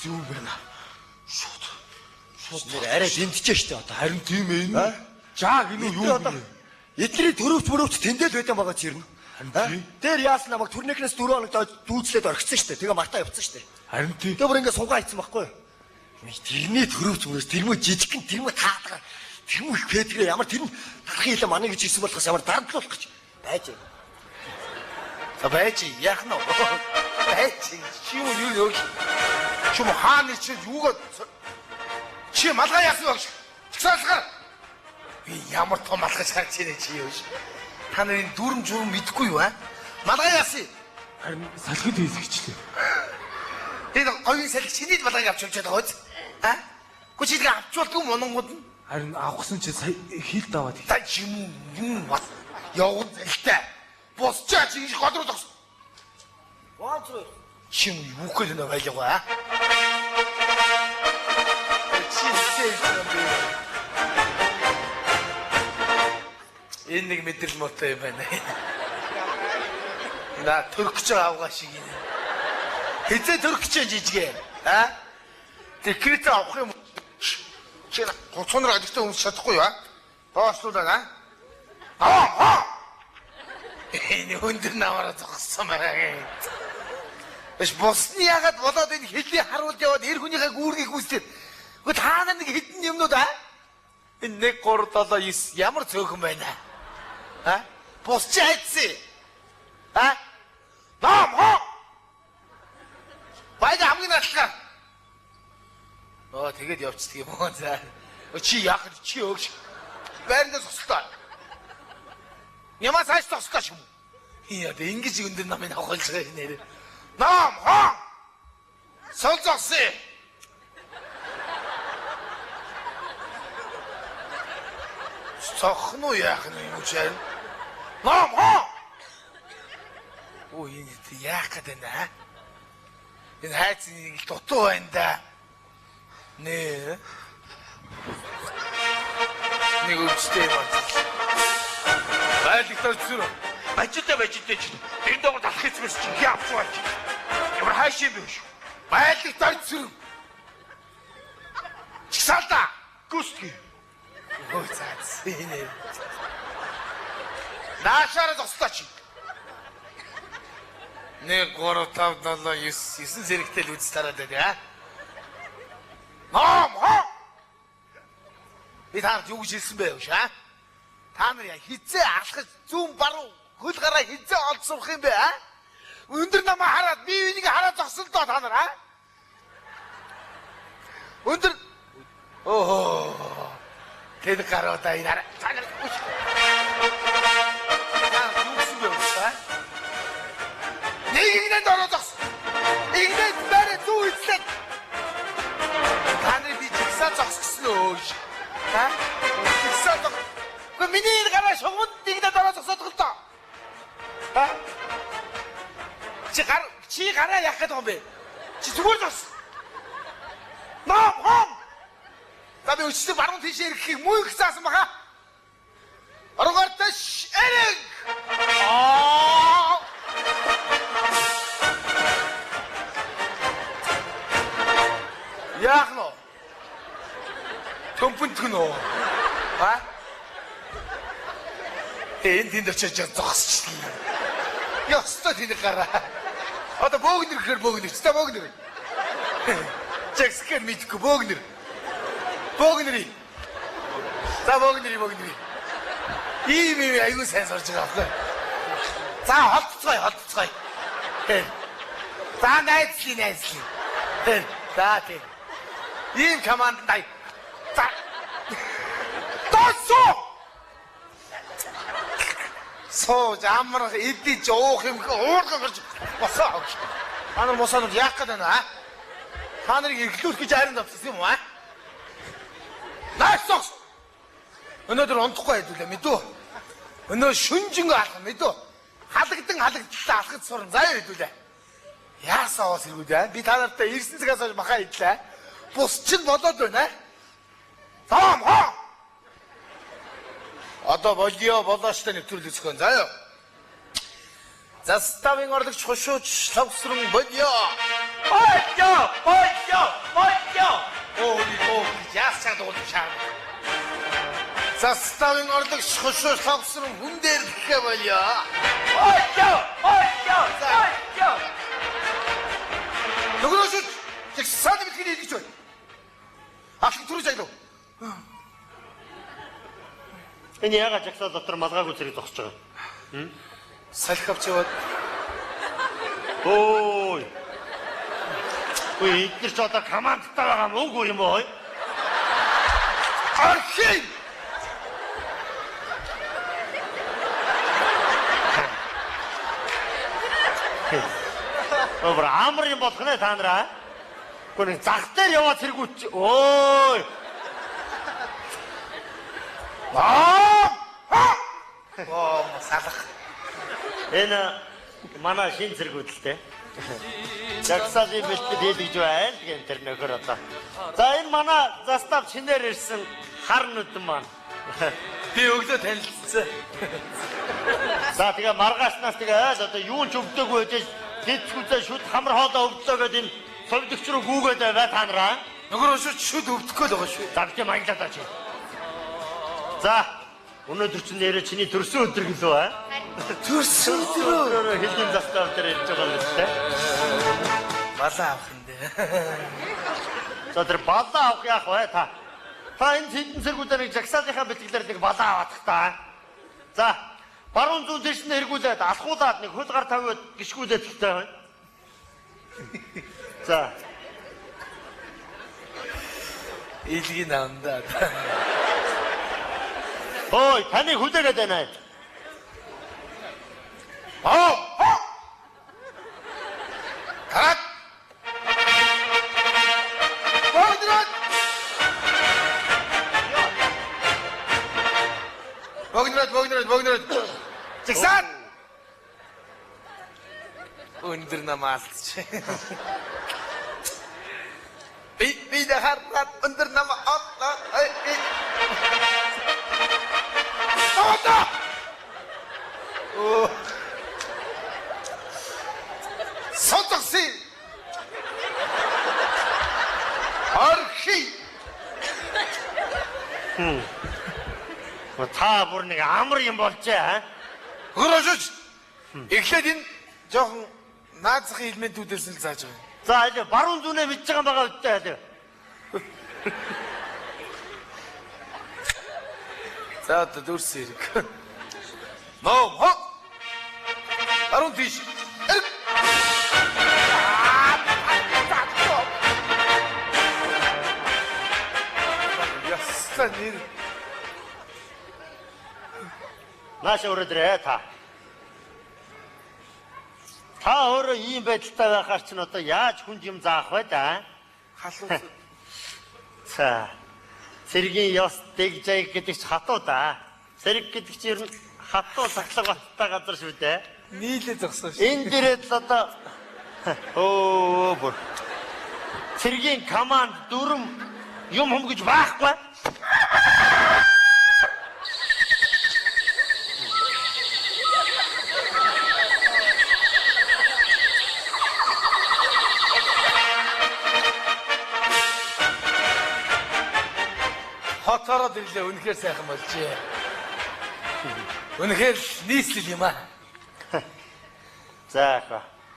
Зүүн байна. Шууд. Нэр арай дэмтэж штэ одоо. Харин тийм ээ. Жааг энэ юу юм? Эдний төрөвч мөрөвч тэндэл байдсан байгаа ч ирнэ. Тэр яасан намайг төрнийхнээс 4 хоног дүүцлээд орхисон штэ. Тэгээ мартаа явцсан штэ. Харин тийм. Тэгээ бүр ингээ сунгаа хийцэн байхгүй юу? Тэрний төрөвч мөрөөс тэрмөө жижигхэн тэрмөө таатгаа тэрмөө их пэтрэ ямар тэр нь тархын хилээ манай гэж ирсэн болохоос ямар дарамтлуулах гэж байж. За байж яах нь вэ? Байж чи юу чи хааны чи юугаа чи малгай яасан баг. Чигсаалгаар би ямар том малгай шаарч ирээ чи юу ш. Та нарын дүрм журм мэдхгүй юу а? Малгай яасан. Харин салхид хийсгичлээ. Тэгээд говийн салхи чиний малгайг авч явж байгаа биз? А? Гүчилгээ авчвалгүй мононгууд нь. Харин авахсан чи сая хил даваад. Та юм бат. Явган залтай. Босчаа чи годруу зогс. Ваач. Чи юу гэж нэ байлгаа а? Энэ нэг мэдрэл мотой юм байна. На төрөгч авгаа шиг юм. Хэзээ төрөгч жижигэ? А? Тэкрит авах юм. Чи гоцонор адигтай хүмүүс чадахгүй юу а? Боослуулаа а? Энэ өндөр намаараа зогссон байгаа. Эш босны ягаад болоод энэ хэлний харуулж яваад эр хүнийхээ гүүргийг үүсгээд. Гэхдээ та нар нэг хитэн юмнууд а? Энэ 1 3 7 9 ямар цөөхөн байна а? Босч хайцсан. А? Ном хоо. Баяд хамгийн надлаа. Тэгээд явцдаг юм уу за. Чи яах вэ? Чи өгш. Байрандаа зогслоо. Ямар сайж зогслоо юм. Яа дэ ингэж өндөр намын авахулж байгаа нэр. Ном хоо. Сол зогсъё. Цохно яах юм чаа. Ном хоо. Ой энэ яах гэдэг нэ? Энэ хайц нэг дутуу байна да. Нэ. Нэг үстэй байна. Байлгтар зүр. Бажтай чи. Энэ доор талах хэсгээс чи яавч. Ямар хайш юм бэ шүү. Байлгтар зүр. Чисалда. Гүсгий. Ой цаац. Энэ. Наашаар зогслоо чи. 1 3 5 7 9 зэрэгтэй л үз тараад байна а. Ном хоо. Би таар юу гэж хэлсэн бэ вэ а? Та нар яа хизээ алхаж зүүн баруун хөл гараа хизээ олдсуух юм бэ а? Өндөр намаа хараад би энийг хараад зогсон доо та нар а? Өндөр тэд гараа да энэ та нар юу гэсэн бэ а? Нэгнээ дөрөв зогс. Игнээ барь зүү эцлээ. Таны би чигсаа зогсгсон өө. Ха? Чигсаа зог. Гэхдээ миний энэ гараа шугамд нэгнээ дөрөв зогсоод гол тоо. Ха? Чи гараа яах гэдэг юм бэ? Чи зүгээр зогс. Ном хом. Та би өчтөд баруун тийш ирэхийг муу их заасан баха. Оргортош эрэг. Яах нь? Төмпөнтг нь үү? А? Энд тэнд очиж зогсчихлаа. Ястаа тэнд гараа. Одоо бөөгнөр гэхэр бөөгнөр. Та бөөгнөр. Чекскэр мэдгүй бөөгнөр. Бөөгнөрий. За бөөгнөрий. Ийм аюу сайн сорж байгаа байхгүй. За холцгой. За найзлий. За тийм. Ийм команд дай. За. Тосоо. Соо ямар эдий жоох юм уурган гарч босоо. Та нар мосоод яах гэдэг вэ? Та нарыг иглүүлэх гэж хайранд авчихсан юм уу? Найсос. Өнөөдөр унтахгүй байдгүй мэдүү. Өнөө шүнжин алах мэдүү. Халагдсан алхаж сурна. Заа байдгүй. Яасаа уус иргүүд би та нартай ирсэн цагаас хойш махаа идлээ. Бус чинь болоод байна. Том хоо. Одоо болооч та нэвтрүүл үзэх гэн заа юу. заставын орлогч хошууч лавсран болё. Болё. Оо яасчаад уулчаа. Заставын орлогч хошууч лавсран хүн дээр дэхэ болё. Болё. Нөгөөшөд саад битгий хийж байна. Ахын түрүү зайлуу. Энэ яагаад жагсаа дотор малгаагүй зэрэг зогсож байгаа? Салхи авч яваад Ой. Ой, эдгээр ч одоо командтай байгаа мөнгө юм уу? архив. Өөр амар юм болох нэ та нараа. Гүн зах дээр яваад хэрэгүүч. Ой. Салах. Энэ манай шин зэргүүдэлтэй. Жагсаалын бэлтгэл хийлгэж байна гэн тэр нөхөр одоо. За энэ манай застав шинээр ирсэн хар нүдэн маань. Би өглөө танилцсан. За тэгээ маргааснаас тэгээ одоо юу ч өвдөөгүй байж тэтгэвчээ шүд хамар хоолоо өвдлөө гэдэг энэ совдөгч рүү гүүгээд бай та нараа. Нөгөө шууд шүд өвдөхгүй л байгаа шүү. За би маялаад очив. За өнөөдөр чинь нэрэ чиний төрсөн өдөр гэлөө аа. Төрсөн өдрөө хэлний застав дээр ирж байгаа юм л тэ. малаа авах юм дээ. За тэр балаа авах яах вэ та? Та энэ хэдэн зэргүүдээр нэг жагсаалынхаа бэлтгэлээр нэг балаа авах та. За баруун зүүн дэш нь эргүүлээд алхуулаад нэг хөл гар тавиад гიშгүүлээд хэлтэй байна. За Илгийн наандаа. ой таны хүлээгээд байна. Тарат. Богнорот. Чигсаад. Өндөр намаалч. Би да хараад өндөр намаа отлоо. Тата. Оо. Сотоси. Архи. Та бүр нэг амар юм болжээ. Хөрөж. Эхлээд энэ жоохон наазахын элементүүдээс л зааж байгаа. За аль баруун зүүнээ мэдж байгаа юм байгаа үстэй аль. За одоо дөрс хэрэг. Ноо хо. Арун тийш. Ястаа нэр. Нааша өрөөдрөө та. Та өөрөө ийм байдалтай байхаар чинь одоо яаж хүнд юм заах вэ да? Халуус. За. Сэргийн ёс дэгжээг гэдэг ч хатуу да. Сэрэг гэдэг чинь ер нь хатуу сахлаг баттай газар шүү дээ. Нийлээ зогсоо шүү. Энэ дээрээ л одоо оо бүр. Сэргийн команд дүрм юм гэж байхгүй. Хотороод ирлээ үнэхээр сайхан болжээ. Үнэхээр нийслэл юм аа. За яах вэ?